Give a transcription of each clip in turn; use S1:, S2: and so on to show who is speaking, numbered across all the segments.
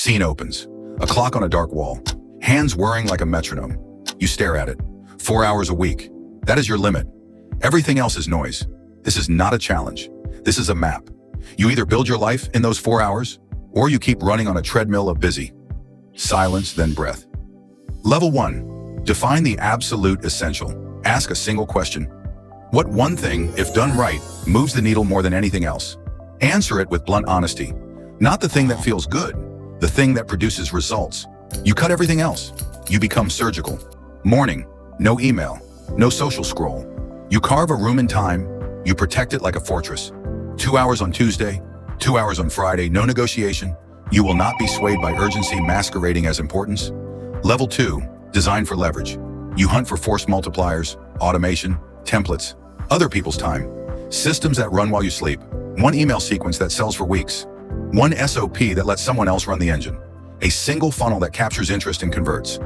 S1: Scene opens. A clock on a dark wall. Hands whirring like a metronome. You stare at it. 4 hours a week. That is your limit. Everything else is noise. This is not a challenge. This is a map. You either build your life in those 4 hours, or you keep running on a treadmill of busy. Silence, then breath. Level 1. Define the absolute essential. Ask a single question. What one thing, if done right, moves the needle more than anything else? Answer it with blunt honesty. Not the thing that feels good, the thing that produces results. You cut everything else. You become surgical. Morning, no email, no social scroll. You carve a room in time, you protect it like a fortress. 2 hours on Tuesday, 2 hours on Friday, no negotiation. You will not be swayed by urgency masquerading as importance. Level 2, design for leverage. You hunt for force multipliers, automation, templates, other people's time, systems that run while you sleep, one email sequence that sells for weeks, one SOP that lets someone else run the engine, a single funnel that captures interest and converts.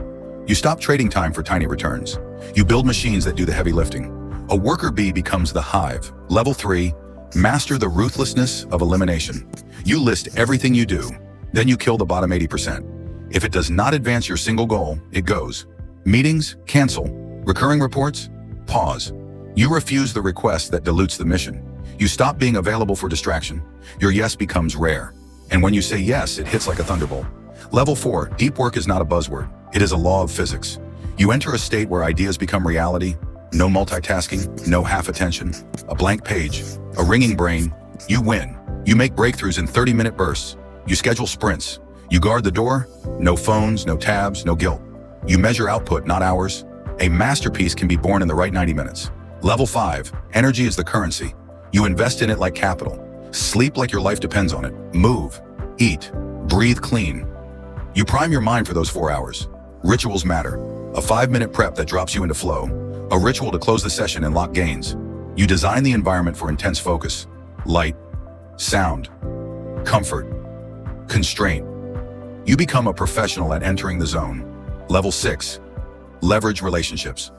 S1: You stop trading time for tiny returns. You build machines that do the heavy lifting. A worker bee becomes the hive. Level 3, master the ruthlessness of elimination. You list everything you do, then you kill the bottom 80%. If it does not advance your single goal, it goes. Meetings, cancel. Recurring reports, pause. You refuse the request that dilutes the mission. You stop being available for distraction. Your yes becomes rare. And when you say yes, it hits like a thunderbolt. Level 4, deep work is not a buzzword. It is a law of physics. You enter a state where ideas become reality. No multitasking, no half attention, a blank page, a ringing brain. You win. You make breakthroughs in 30-minute bursts. You schedule sprints. You guard the door. No phones, no tabs, no guilt. You measure output, not hours. A masterpiece can be born in the right 90 minutes. Level 5, energy is the currency. You invest in it like capital. Sleep like your life depends on it. Move, eat, breathe clean. You prime your mind for those 4 hours. Rituals matter. A 5-minute prep that drops you into flow. A ritual to close the session and lock gains. You design the environment for intense focus. Light, sound, comfort, constraint. You become a professional at entering the zone. Level 6, leverage relationships.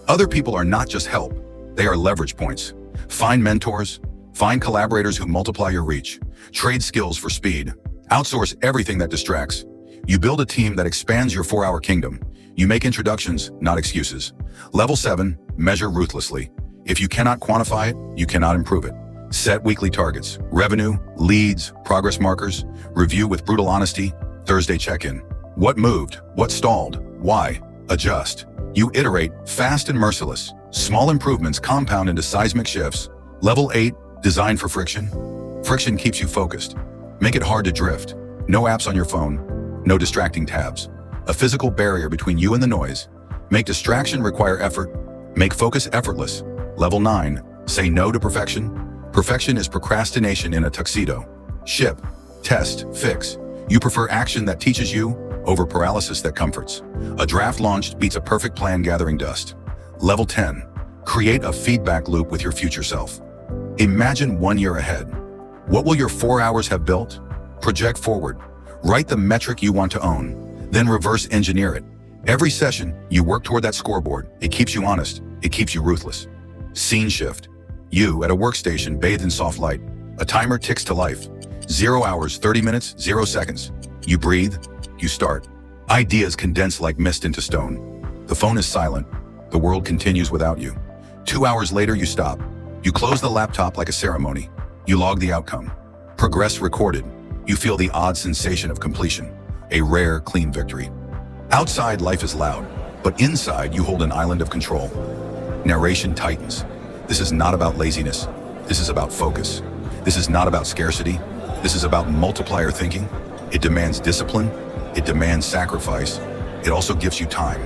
S1: Other people are not just help, they are leverage points. Find mentors, find collaborators who multiply your reach. Trade skills for speed. Outsource everything that distracts. You build a team that expands your 4-hour kingdom. You make introductions, not excuses. Level 7, measure ruthlessly. If you cannot quantify it, you cannot improve it. Set weekly targets, revenue, leads, progress markers, review with brutal honesty, Thursday check-in. What moved? What stalled? Why? Adjust. You iterate, fast and merciless. Small improvements compound into seismic shifts. Level 8, design for friction. Friction keeps you focused. Make it hard to drift. No apps on your phone, no distracting tabs. A physical barrier between you and the noise. Make distraction require effort. Make focus effortless. Level 9, say no to perfection. Perfection is procrastination in a tuxedo. Ship, test, fix. You prefer action that teaches you over paralysis that comforts. A draft launched beats a perfect plan gathering dust. Level 10, create a feedback loop with your future self. Imagine 1 year ahead. What will your 4 hours have built? Project forward. Write the metric you want to own, then reverse engineer it. Every session, you work toward that scoreboard. It keeps you honest. It keeps you ruthless. Scene shift. You at a workstation bathed in soft light. A timer ticks to life. 0 hours, 30 minutes, 0 seconds. You breathe, you start. Ideas condense like mist into stone. The phone is silent. The world continues without you. 2 hours later, you stop. You close the laptop like a ceremony. You log the outcome. Progress recorded. You feel the odd sensation of completion. A rare, clean victory. Outside, life is loud, but inside, you hold an island of control. Narration tightens. This is not about laziness. This is about focus. This is not about scarcity. This is about multiplier thinking. It demands discipline. It demands sacrifice. It also gives you time.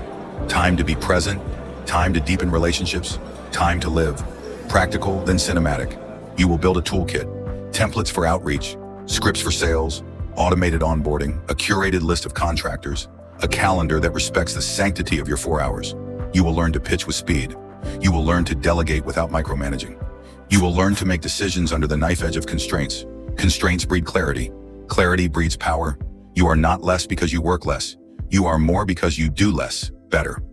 S1: Time to be present. Time to deepen relationships. Time to live. Practical, then cinematic. You will build a toolkit. Templates for outreach. Scripts for sales. Automated onboarding. A curated list of contractors. A calendar that respects the sanctity of your 4 hours. You will learn to pitch with speed. You will learn to delegate without micromanaging. You will learn to make decisions under the knife edge of constraints. Constraints breed clarity. Clarity breeds power. You are not less because you work less. You are more because you do less, better.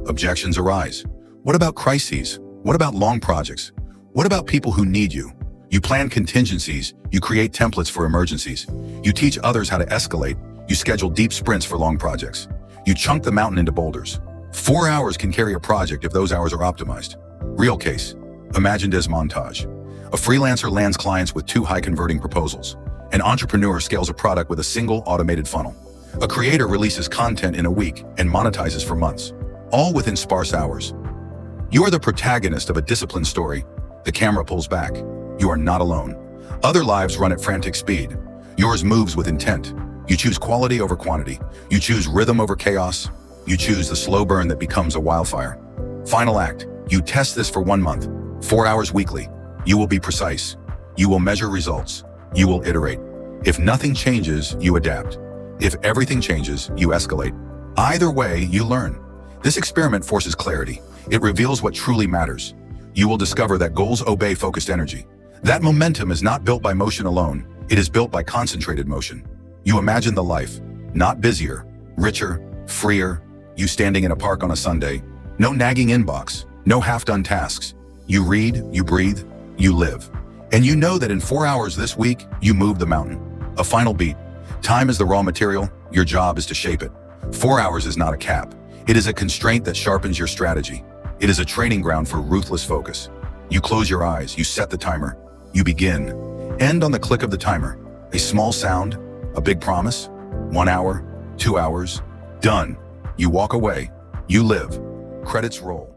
S1: Objections arise. What about crises? What about long projects? What about people who need you? You plan contingencies. You create templates for emergencies. You teach others how to escalate. You schedule deep sprints for long projects. You chunk the mountain into boulders. 4 hours can carry a project if those hours are optimized. Real case. Imagine this montage. A freelancer lands clients with 2 high-converting proposals. An entrepreneur scales a product with a single automated funnel. A creator releases content in a week and monetizes for months, all within sparse hours. You are the protagonist of a disciplined story. The camera pulls back. You are not alone. Other lives run at frantic speed. Yours moves with intent. You choose quality over quantity. You choose rhythm over chaos. You choose the slow burn that becomes a wildfire. Final act. You test this for 1 month, 4 hours weekly. You will be precise. You will measure results. You will iterate. If nothing changes, you adapt. If everything changes, you escalate. Either way, you learn. This experiment forces clarity. It reveals what truly matters. You will discover that goals obey focused energy. That momentum is not built by motion alone. It is built by concentrated motion. You imagine the life, not busier, richer, freer. You standing in a park on a Sunday. No nagging inbox, no half-done tasks. You read, you breathe, you live. And you know that in 4 hours this week, you move the mountain. A final beat. Time is the raw material. Your job is to shape it. 4 hours is not a cap. It is a constraint that sharpens your strategy. It is a training ground for ruthless focus. You close your eyes, you set the timer. You begin. End on the click of the timer. A small sound, a big promise. 1 hour, 2 hours, done. You walk away. You live. Credits roll.